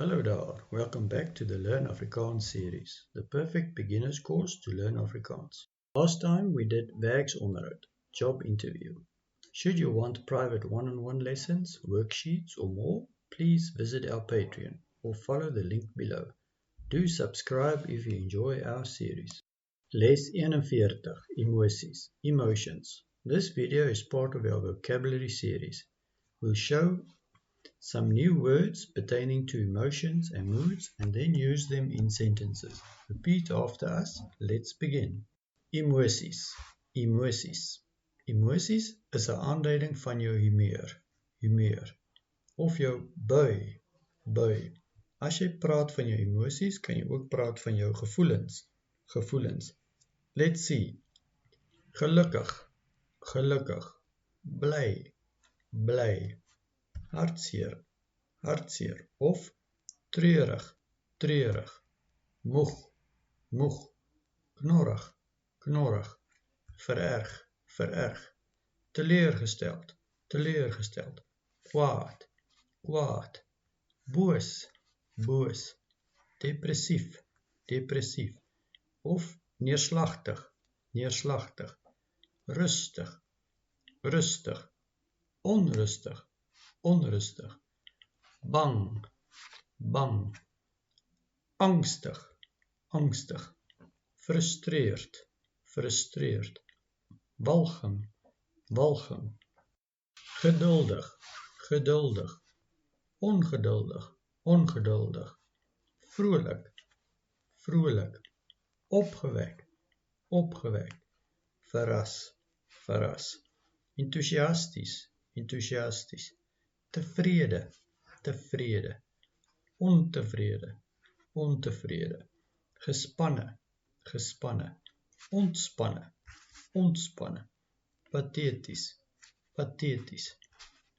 Hallo daar, welcome back to the Learn Afrikaans series, the perfect beginner's course to learn Afrikaans. Last time we did werksonderhoud, job interview. Should you want private one-on-one lessons, worksheets or more, please visit our Patreon or follow the link below. Do subscribe if you enjoy our series. Les 41, Emosies, Emotions. This video is part of our vocabulary series. We'll show some new words pertaining to emotions and moods and then use them in sentences. Repeat after us. Let's begin. Emosies. Emosies. Emosies is 'n aanduiding van jou humeur of jou bui. As jy praat van jou emosies, kan jy ook praat van jou gevoelens. Let's see. Gelukkig. Bly. Hartseer of treurig, moeg, knorrig, vererg, teleurgesteld, kwaad, boos, depressief of neerslagtig, rustig, onrustig, bang, angstig, frustreerd, walging, geduldig, ongeduldig, vrolik, opgewek, verras, enthousiasties, tevrede, ontevrede, gespanne, ontspanne, pateties,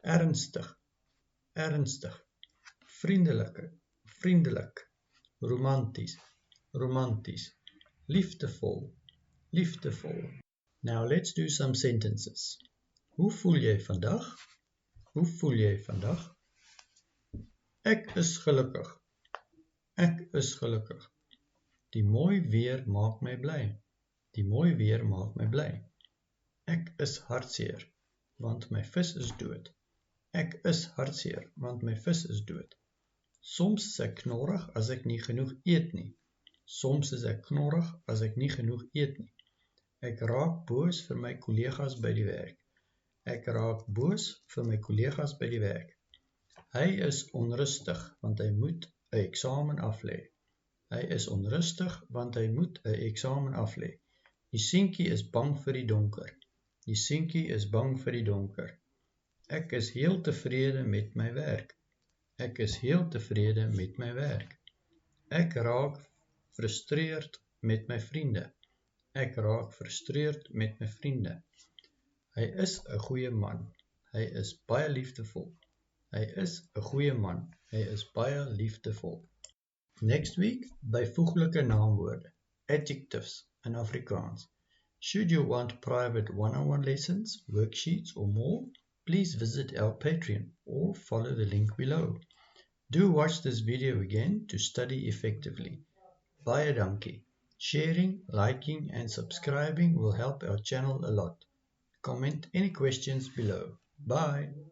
ernstig, vriendelik, romanties, liefdevol. Now let's do some sentences. Hoe voel jy vandag? Ek is gelukkig. Die mooi weer maak my bly. Ek is hartseer, want my vis is dood. Soms is ek knorrig as ek nie genoeg eet nie. Ek raak boos vir my kollegas by die werk. Hy is onrustig, want hy moet 'n eksamen aflê. Die seentjie is bang vir die donker. Ek is heel tevrede met my werk. Ek raak frustreerd met my vriende. Hy is 'n goeie man. Hy is baie liefdevol. Next week, byvoeglike naamwoorde, adjectives in Afrikaans. Should you want private one-on-one lessons, worksheets or more, please visit our Patreon or follow the link below. Do watch this video again to study effectively. Baie dankie. Sharing, liking and subscribing will help our channel a lot. Comment any questions below. Bye.